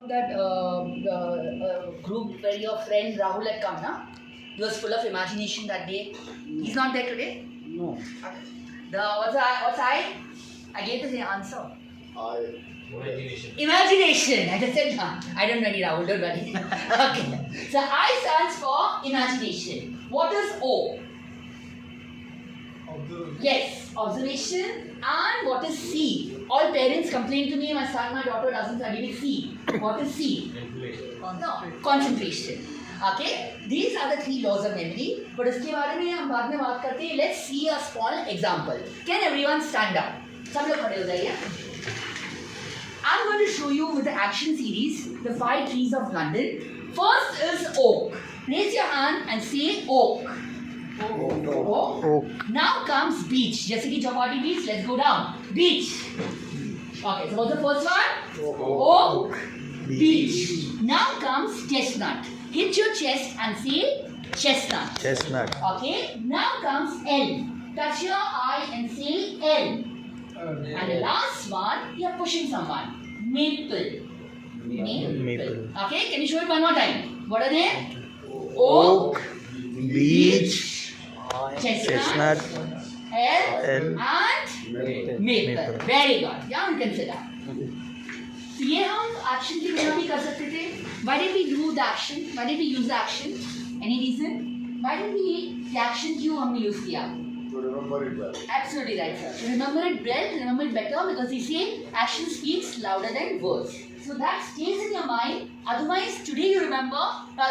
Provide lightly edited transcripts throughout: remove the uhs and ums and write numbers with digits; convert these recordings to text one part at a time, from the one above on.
that group where your friend Rahul had come, na? He was full of imagination that day. He's not there today? No. What's I? I gave the answer. Imagination. Imagination. I just said, I don't know any Rahul, don't worry. Okay. So I stands for imagination. What is O? Yes, observation. And what is C? All parents complain to me, my son, my daughter doesn't study with C. What is C? No, concentration. Okay, these are the three laws of memory. But इसके बारे में हम बाद में बात करते हैं. Let's see a small example. Can everyone stand up? सब लोग खड़े हो जाइए. I'm going to show you with the action series the 5 trees of London. First is oak. Raise your hand and say oak. Oak. Now comes beech. जैसे कि Chowpatty beach. Let's go down. Beech. Okay, so what's the first one? Oak. Beech. Now comes chestnut. Hit your chest and say chestnut. Chestnut. Okay. Now comes elm. Touch your eye and say elm. And the last one, you are pushing someone. Maple. Maple. Okay, can you show it one more time? What are they? Oak, beech, chestnut, elm, and maple. Very good. Yeah, you can sit down. So ये हम action के बिना भी कर सकते थे. Why did we do the action? Why did we use the action? Any reason? Why did we the action क्यों हमने use किया? To remember it well. Absolutely right, sir. To remember it well, to remember it better, because they say action speaks louder than words. So that stays in your mind. Otherwise, today you remember.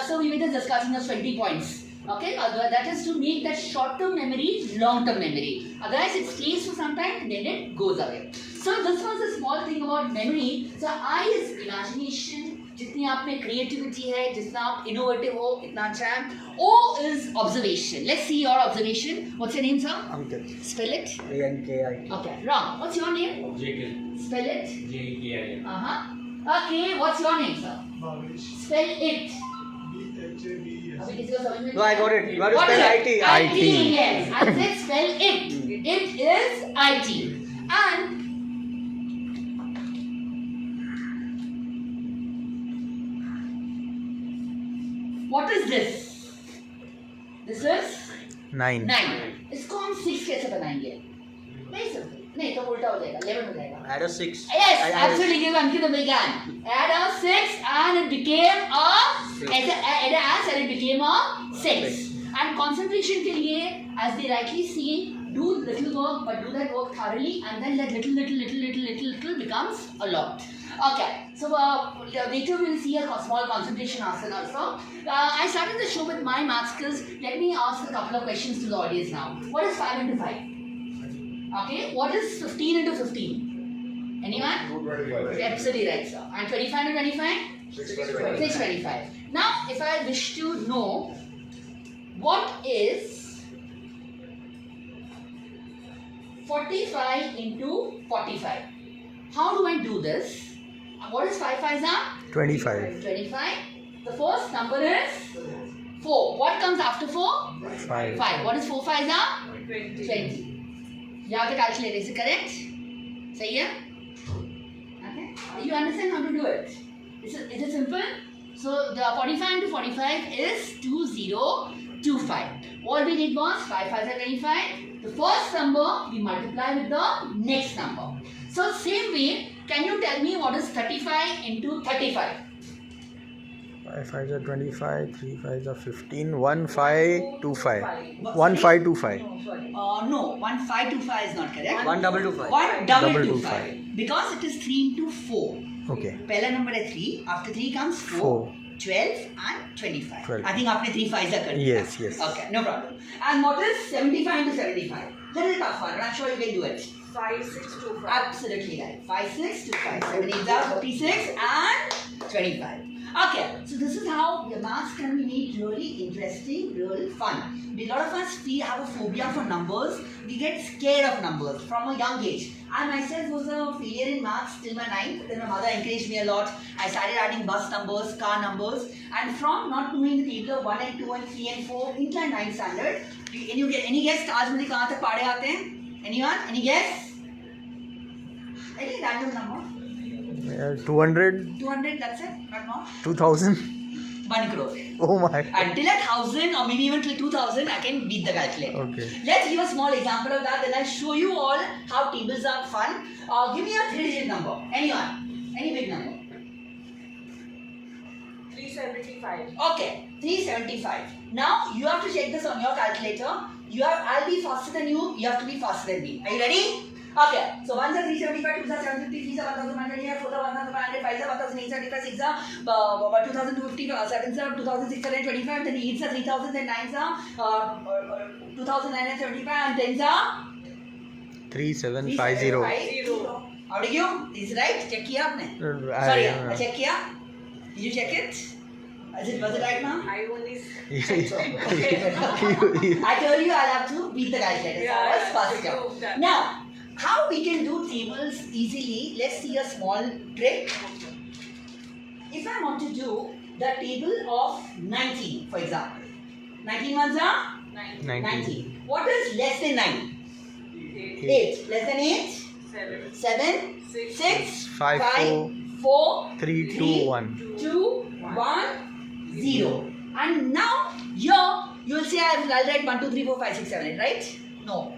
So we made this discussion of 20 points. Okay, that is to make that short-term memory long-term memory. Otherwise, it stays for some time and then it goes away. So this was a small thing about memory. So I is imagination. जितनी आप में creativity है, जितना आप innovative हो, इतना अच्छा है. O is observation. Let's see your observation. What's your name, sir? Ankit. Spell it. ANKIT. Okay, wrong. What's your name? JK. Spell it. JKIL. Okay, what's your name, sir? Spell it. अभी किसी को समझ में No, I got it. You have to What spell is IT. IT. Yes, I said spell it. It is IT. And what is this? This is 9. 9. इसको हम 6 कैसे बनाएंगे? नहीं सर, नहीं तो उल्टा हो जाएगा, 11 हो जाएगा. Add a 6. Yes, absolutely. Give Ankit a big hand. Add a 6 and it became a add a S and it became a 6. And concentration के लिए, as they rightly say, do little work but do that work thoroughly, and then that little becomes a lot. Okay, so later we will see a small concentration asana also. I started the show with my math skills. Let me ask a couple of questions to the audience now. What is 5 into 5? Okay, what is 15 into 15? Anyone? 225. Absolutely right, sir. And 25 into 25? 625. 625. Now, if I wish to know what is 45 into 45, how do I do this? What is 5 5s are? 25. 25. The first number is 4. What comes after 4? 5. 5. What is 4 5s are? 20. यहाँ पे calculate, is it correct? सही है? Okay. You understand how to do it? Is it simple? So the 45 into 45 is 2025. All we did was 5 5 are 25. The first number we multiply with the next number. So same way, can you tell me what is 35 into 35? 5 5s are 25. 3 5s are 15. 1 5 2 5. 1 5 2 5. No, 1525 is not correct. 1 double 2 5. 1 double 25. Because it is 3 into 4. Okay. पहला number है 3. After 3 comes 4. 4. 12 and 25. 12. I think आपने 3 5s are correct. Yes, yes. Okay, no problem. And what is 75 into 75? Little tough one, but I'm sure you can do it. 5 6 2 5. Absolutely right. 5 6 to 5. 7 8 are 56 and 25. Okay, so this is how the maths can be made really interesting, really fun. A lot of us have a phobia for numbers. We get scared of numbers from a young age. I myself was a failure in maths till my 9th. Then my mother encouraged me a lot. I started adding bus numbers, car numbers, and from not knowing the table of 1 and 2 and 3 and 4 into 9th standard. Any guess? आज मुझे कहाँ तक पढ़े आते हैं? Anyone? Any guess? Any random number? 200, 200, that's it, not more. 2000. 1 crore. Oh my. Until 1,000 or maybe even till 2,000, I can beat the calculator. Okay. Let's give a small example of that, then I'll show you all how tables are fun. Give me a 3-digit number. Anyone? Any big number? 375. Okay, 375. Now you have to check this on your calculator. I'll be faster than you. You have to be faster than me. Are you ready? Okay. So 1s are 375, 2s are 750, 3s are 1,100, 4s are 1,500, 5s are 1,875, 6s are 2,250, 7s are 2,625, then 8s are 3,000, then 9s are 2,975, and 10s are 3750. 3750. How do you? Is it right? Check किया आपने? Sorry, check किया? Did you check it? Was it right now? I only. I told you I'll have to beat the calculator. Yeah, So I was yeah, faster. you've done. Now, how we can do tables easily? Let's see a small trick. If I want to do the table of 19, for example, 19 ones are 19. What is less than 9? 8. Less than 8? 7. 6. 5, 4. 3, 2, 1. 2, 1, 0. And now here you will say I'll write 1, 2, 3, 4, 5, 6, 7, 8, right? No.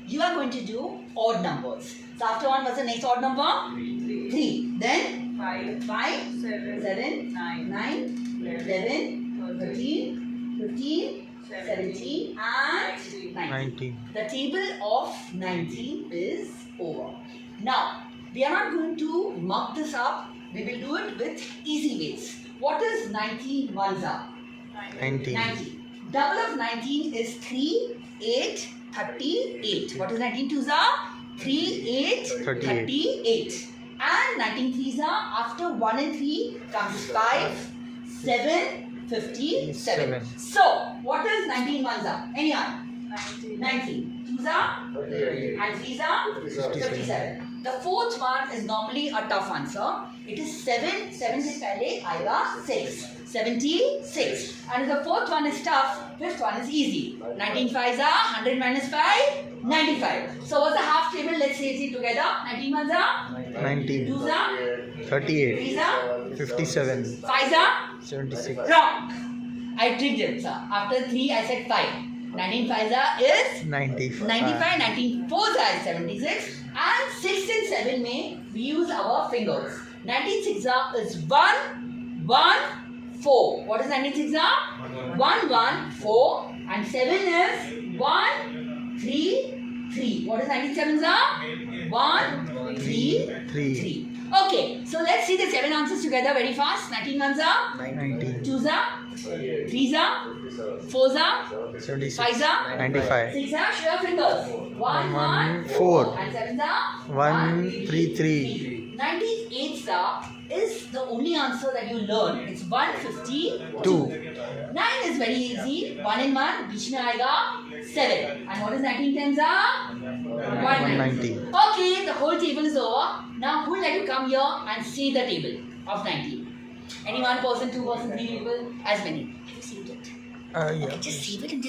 You are going to do odd numbers. So after 1, what's the next odd number? 3. Then 5, 5, 7, 9, 11, 13, 15, 17, and 19. 19. The table of 19 is over. Now, we are not going to mark this up. We will do it with easy ways. What is 19 ones are? 19. 19. Double of 19 is 3, 8, 38. What is 19 twos are? 3, 8, 38. And 19 threes are after 1 and 3 comes 5, 7, 57. So, what is 19 ones are? Anyone? 19. Twos are? 38. And threes are? 57. The fourth one is normally a tough answer. It is 7. 7 से पहले आएगा 6. 76. And the fourth one is tough. Fifth one is easy. 19 fives are 100 minus 5, 95. So what's the half table? Let's say it together. 19 ones are 19. twos are 38. threes are 57. fives are 76. wrong. I tricked him, sir. After 3, I said 5. 19 fives are is 95. 95, 19 fours are 76, and 6 and 7 may we use our fingers. 19 sixes is 1, 1, 4. What is 19 sixes? 1, 1, 4, and 7 is 1, 3, 3. What is 19 sevens are? 1, 3, 3. Okay, so let's see the 7 answers together very fast. 19 ones are 19. 2s are 3s are 4s are 76. 5s are 95. 6 are show your fingers. 1, 1, 4. and 7s are 1, 3, 3. 98 star is the only answer that you learn. It's 152. 9 is very easy. 1 in 1, बीच में आएगा 7. And what is 19 tens are? 190. Okay, the whole table is over. Now who would like to come here and see the table of 19? Any one person, 2 person, 3 people, as many. Have you seen it? Yeah. Okay, just save it and just